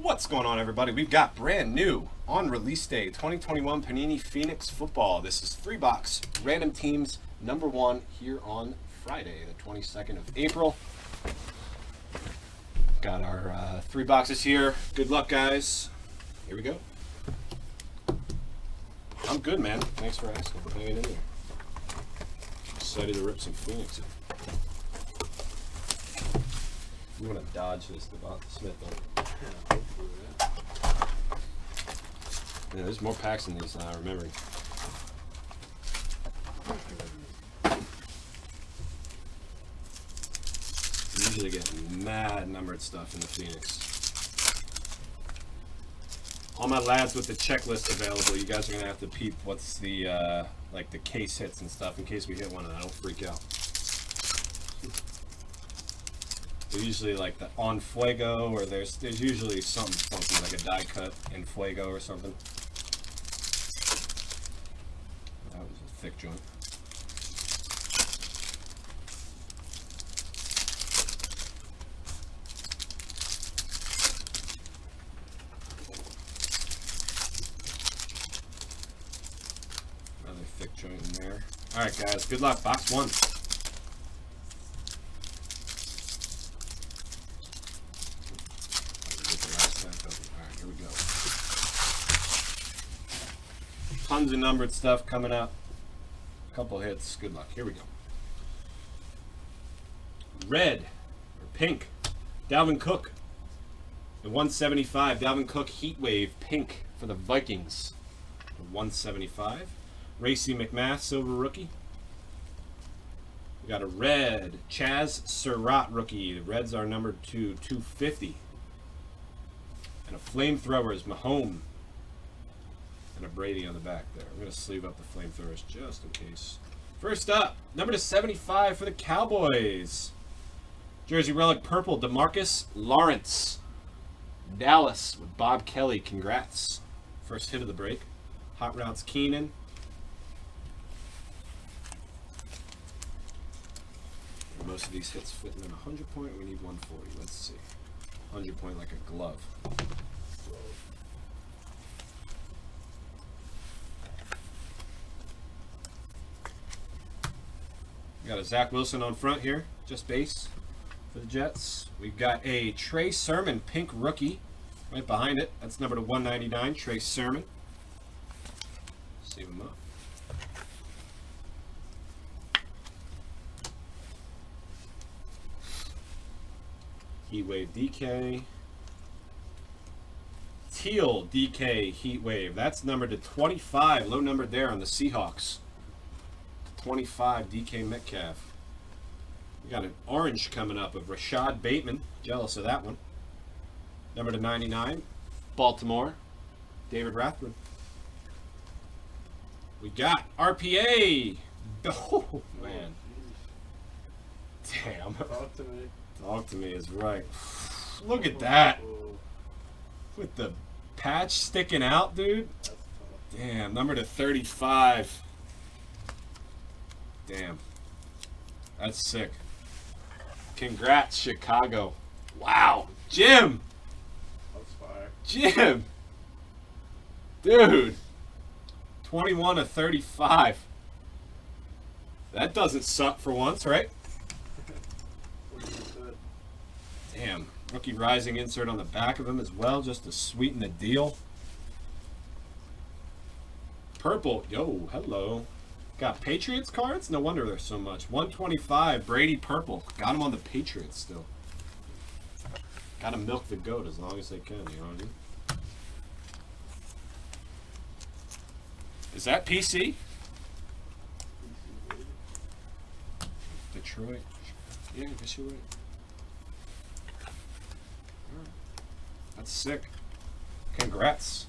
What's going on, everybody? We've got brand new on release day 2021 Panini Phoenix Football. This is 3-box random teams number 1 here on Friday, the 22nd of April. Got our 3 boxes here. Good luck, guys. Here we go. I'm good, man. Thanks for asking. Hanging in there. Excited to rip some Phoenix in. You want to dodge this, Devonta Smith, don't you? Yeah, there's more packs in these than I remember. Usually get mad numbered stuff in the Phoenix. All my lads with the checklist available, you guys are gonna have to peep what's the like the case hits and stuff in case we hit one and I don't freak out. They're usually like the on Fuego, or there's usually something funky like a die cut in Fuego or something. That was a thick joint. Another thick joint in there. All right, guys. Good luck. Box 1. Tons of numbered stuff coming up. A couple hits. Good luck. Here we go. Red or pink. Dalvin Cook. The 175. Dalvin Cook Heat Wave pink for the Vikings. The 175. Racy McMath silver rookie. We got a red Chaz Surratt rookie. The Reds are numbered to 250. And a flamethrower is Mahomes. And a Brady on the back there. I'm going to sleeve up the flamethrowers just in case. First up, number to 75 for the Cowboys. Jersey relic purple, DeMarcus Lawrence. Dallas with Bob Kelly. Congrats. First hit of the break. Hot Routes Keenan. Most of these hits fit in a 100 point. We need 140. Let's see. 100 point like a glove. We got a Zach Wilson on front here, just base for the Jets. We've got a Trey Sermon pink rookie right behind it. That's number to 199, Trey Sermon. Save him up. Heat Wave DK. Teal DK Heat Wave. That's numbered to 25, low numbered there on the Seahawks. 25 DK Metcalf. We got an orange coming up of Rashad Bateman. Jealous of that one. Number to 99, Baltimore, David Rathman. We got RPA. Oh man. Damn. Talk to me. Talk to me is right. Look at that. With the patch sticking out, dude. Damn. Number to 35. Damn. That's sick. Congrats, Chicago. Wow. Jim. That's fire. Jim. Dude. 21 of 35. That doesn't suck for once, right? Damn. Rookie Rising insert on the back of him as well, just to sweeten the deal. Purple. Yo, hello. Got Patriots cards? No wonder there's so much. 125, Brady purple. Got him on the Patriots still. Gotta milk the goat as long as they can, you know what I mean? Is that PC? Detroit. Yeah, I guess you're right. That's sick. Congrats.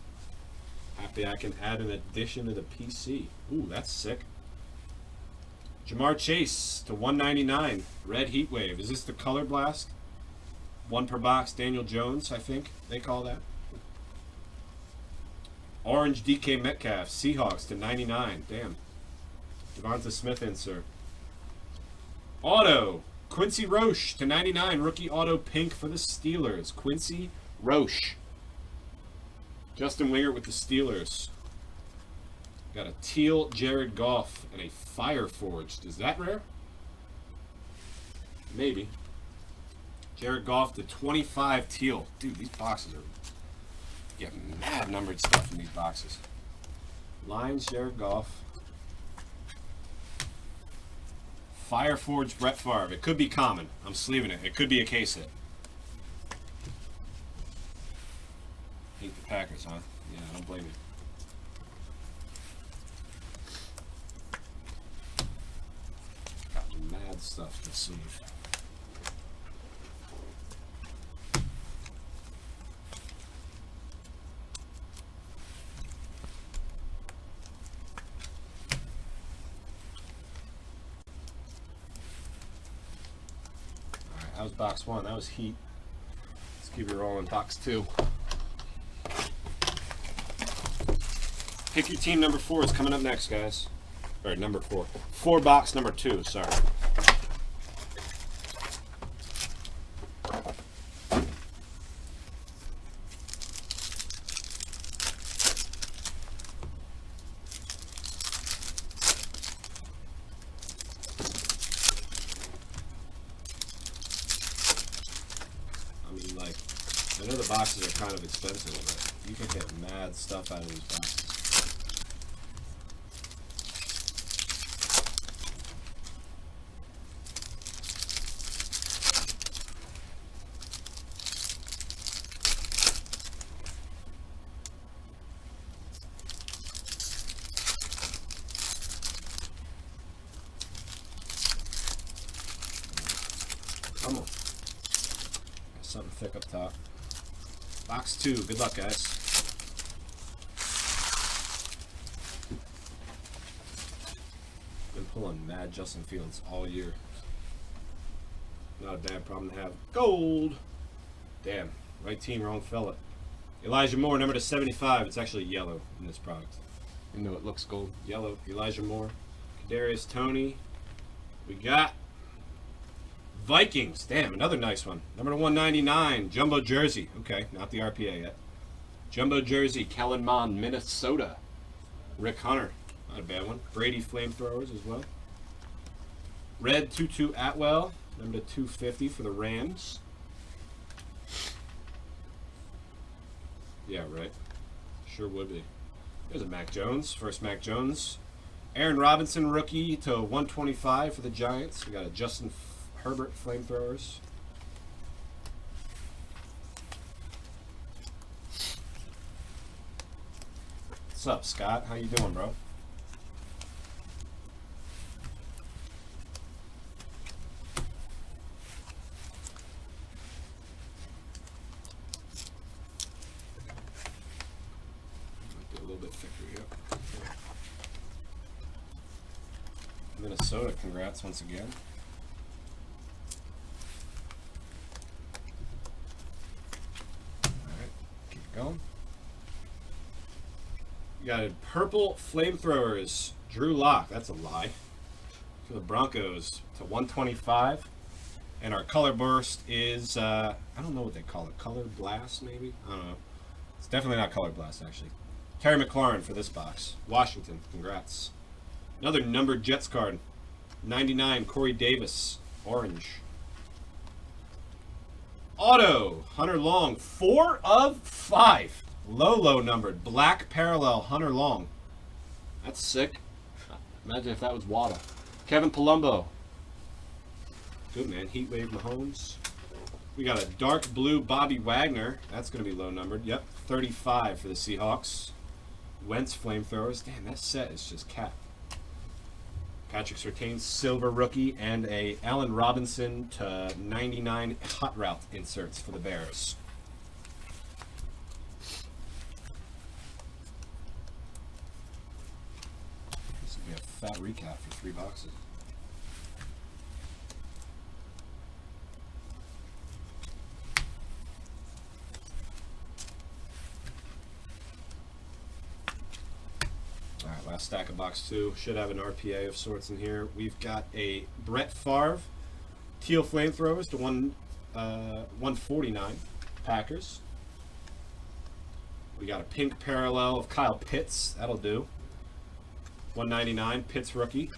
Happy I can add an addition to the PC. Ooh, that's sick. Jamar Chase to 199. Red Heat Wave. Is this the Color Blast? 1 per box. Daniel Jones, I think they call that. Orange DK Metcalf. Seahawks to 99. Damn. Devonta Smith insert. Auto. Quincy Roche to 99. Rookie auto pink for the Steelers. Quincy Roche. Justin Winger with the Steelers. Got a teal Jared Goff and a Fire Forged. Is that rare? Maybe. Jared Goff to 25 teal. Dude, these boxes are... You get mad numbered stuff in these boxes. Lions, Jared Goff. Fire Forged Brett Favre. It could be common. I'm sleeving it. It could be a case hit. Hate the Packers, huh? Yeah, I don't blame you. Got mad stuff to sleeve. Alright, that was box 1. That was Heat. Let's keep it rolling. Box 2. Pick your team. Number 4 is coming up next, guys. Or number 4. 4 box number 2, sorry. I mean, like, I know the boxes are kind of expensive, but you can get mad stuff out of these boxes. Come on. Got something thick up top. Box 2. Good luck, guys. Been pulling mad Justin Fields all year. Not a bad problem to have. Gold! Damn. Right team, wrong fella. Elijah Moore, number to 75. It's actually yellow in this product. Even though it looks gold. Yellow. Elijah Moore. Kadarius Toney. We got Vikings. Damn, another nice one. Number to 199. Jumbo jersey. Okay, not the RPA yet. Jumbo jersey. Kellen Mond, Minnesota. Rick Hunter. Not a bad one. Brady flamethrowers as well. Red 2-2 Atwell. Number to 250 for the Rams. Yeah, right. Sure would be. There's a Mac Jones. First Mac Jones. Aaron Robinson, rookie to 125 for the Giants. We got a Justin Herbert flamethrowers. What's up, Scott? How you doing, bro? Might be a little bit thicker here. Minnesota, congrats once again. Going. You got a purple flamethrowers. Drew Lock. That's a lie. For the Broncos to 125. And our color burst is, I don't know what they call it. Color blast, maybe? I don't know. It's definitely not color blast, actually. Terry McLaurin for this box. Washington. Congrats. Another numbered Jets card. 99. Corey Davis. Orange. Auto, Hunter Long, 4 of 5. Low numbered. Black parallel, Hunter Long. That's sick. Imagine if that was Waddle. Kevin Palumbo. Good, man. Heatwave Mahomes. We got a dark blue Bobby Wagner. That's going to be low numbered. Yep, 35 for the Seahawks. Wentz flamethrowers. Damn, that set is just cat. Patrick Surtain, silver rookie, and a Allen Robinson to 99 hot route inserts for the Bears. This would be a fat recap for 3 boxes. Alright, last stack of box 2. Should have an RPA of sorts in here. We've got a Brett Favre teal flamethrowers to 149 Packers. We got a pink parallel of Kyle Pitts. That'll do. 199 Pitts rookie.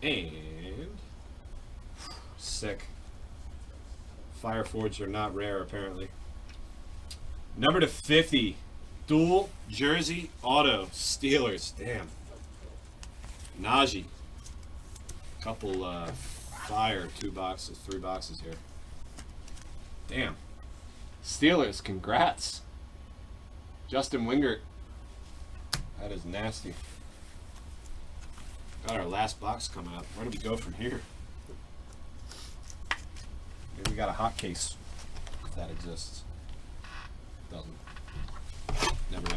And sick. Fireforged are not rare apparently. Number to 50. Dual jersey auto Steelers. Damn. Najee. Couple fire 2 boxes, 3 boxes here. Damn. Steelers, congrats. Justin Wingert. That is nasty. Got our last box coming up. Where do we go from here? Maybe we got a hot case, if that exists. Doesn't. Never know.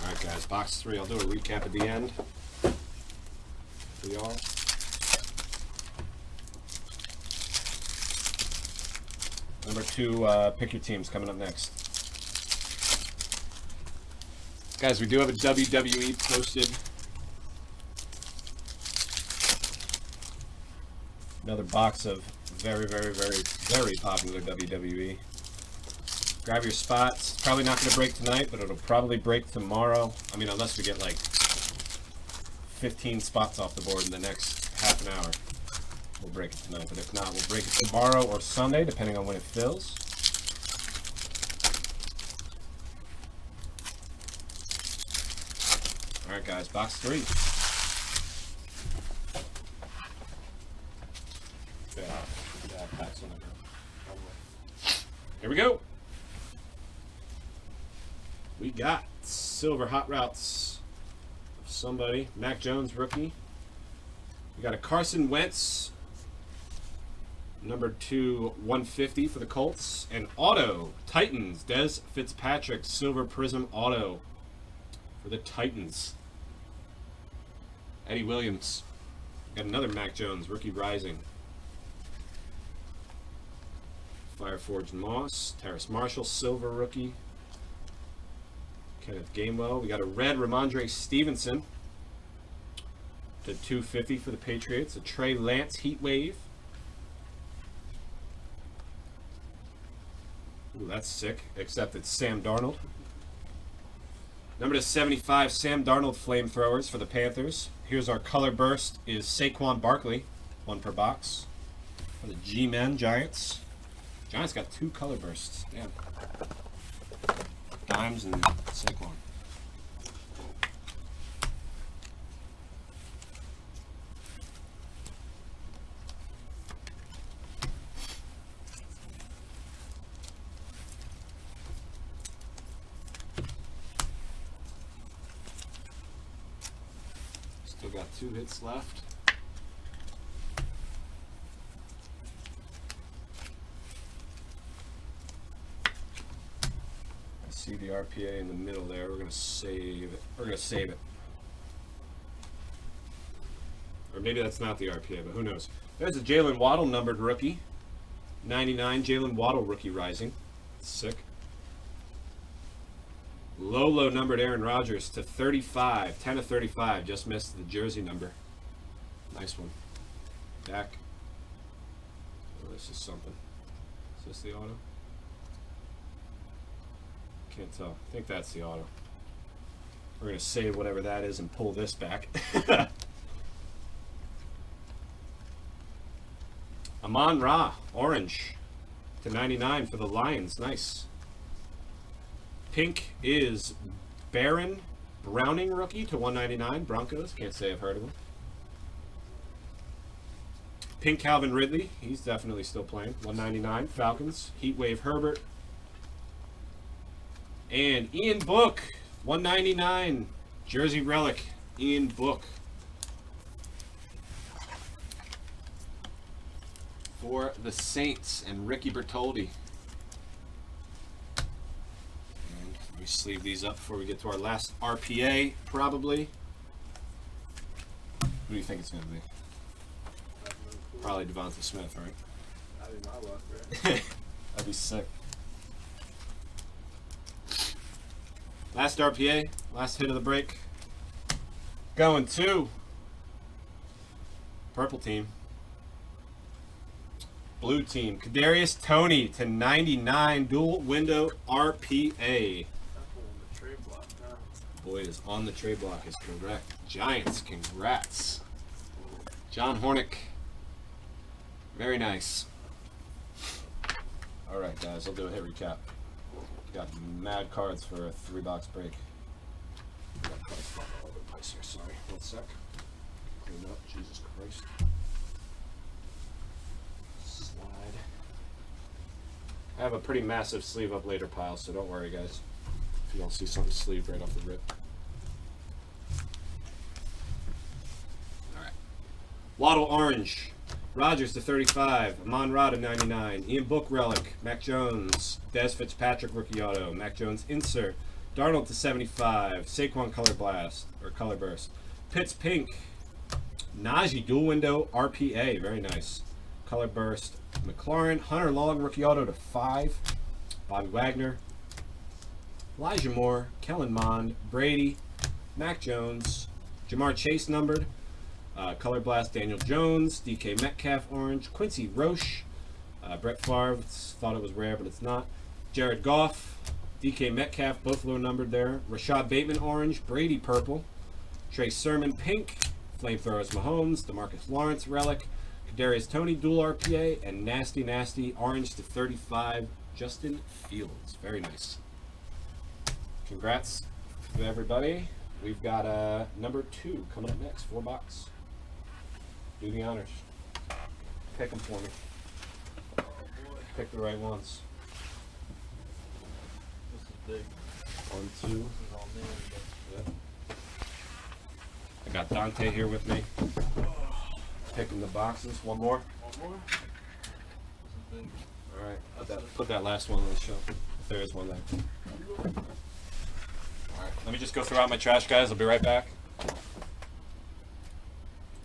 Alright guys, box 3. I'll do a recap at the end. For y'all. Number 2, pick your teams coming up next. Guys, we do have a WWE posted. Another box of very, very, very, very popular WWE. Grab your spots. It's probably not going to break tonight, but it'll probably break tomorrow. I mean, unless we get like 15 spots off the board in the next half an hour. We'll break it tonight, but if not, we'll break it tomorrow or Sunday, depending on when it fills. Alright guys, box 3. Here we go. We got silver hot routes of somebody. Mac Jones rookie. We got a Carson Wentz. Number 2, 150 for the Colts. And auto, Titans, Des Fitzpatrick, silver prism auto for the Titans. Eddie Williams. Got another Mac Jones, rookie rising. Fireforged Moss, Terrace Marshall, silver rookie. Kenneth Gainwell. We got a red Ramondre Stevenson to 250 for the Patriots. A Trey Lance heat wave. Ooh, that's sick, except it's Sam Darnold. Number to 75, Sam Darnold flamethrowers for the Panthers. Here's our color burst is Saquon Barkley, 1 per box. For the G-Men Giants. Giants got 2 color bursts. Damn. Dimes and Saquon. Still got 2 hits left. See the RPA in the middle there. We're gonna save it. We're gonna save it. Or maybe that's not the RPA, but who knows. There's a Jalen Waddle numbered rookie. 99 Jalen Waddle rookie rising. Sick. Low numbered Aaron Rodgers to 35. 10 of 35. Just missed the jersey number. Nice one. Back. Oh, this is something. Is this the auto? Can't tell. I think that's the auto. We're going to save whatever that is and pull this back. Amon-Ra, orange to 99 for the Lions. Nice. Pink is Baron Browning rookie to 199. Broncos. Can't say I've heard of him. Pink Calvin Ridley. He's definitely still playing. 199. Falcons. Heatwave Herbert. And Ian Book, 199, Jersey Relic, Ian Book. For the Saints and Ricky Bertoldi. And let me sleeve these up before we get to our last RPA, probably. Who do you think it's going to be? Probably Devonta Smith, right? That'd be my luck, right? That'd be sick. Last RPA, last hit of the break. Going to purple team. Blue team. Kadarius Toney to 99. Dual window RPA. That's on the trade block now. Boy is on the trade block is correct. Giants, congrats. John Hornick. Very nice. All right, guys, I'll do a hit recap. Got mad cards for a 3-box break. I got cards falling all over the place here. Sorry, 1 sec. Clean up, Jesus Christ. Slide. I have a pretty massive sleeve up later pile, so don't worry, guys. If you don't see something sleeved right off the rip. All right. Waddle Orange. Rogers to 35, Amon Ra to 99, Ian Book Relic, Mac Jones, Des Fitzpatrick Rookie Auto, Mac Jones Insert, Darnold to 75, Saquon Color Blast, or Color Burst, Pitts Pink, Najee Dual Window RPA, very nice, Color Burst, McLaurin, Hunter Long Rookie Auto to 5, Bobby Wagner, Elijah Moore, Kellen Mond, Brady, Mac Jones, Jamar Chase numbered, Color Blast, Daniel Jones, DK Metcalf Orange, Quincy Roche, Brett Favre, thought it was rare, but it's not. Jared Goff, DK Metcalf, both low numbered there. Rashad Bateman Orange, Brady Purple, Trey Sermon Pink, Flamethrowers Mahomes, DeMarcus Lawrence Relic, Kadarius Toney Dual RPA, and Nasty Nasty Orange to 35, Justin Fields. Very nice. Congrats to everybody. We've got number 2 coming up next, 4-box. Do the honors. Pick them for me. Oh boy. Pick the right ones. This is big. 1, 2. This is all new. Yep. I got Dante here with me. Picking the boxes. One more. One more? This is big. All right. Put that last one on the shelf. If there is one there. All right. Let me just go through out my trash, guys. I'll be right back.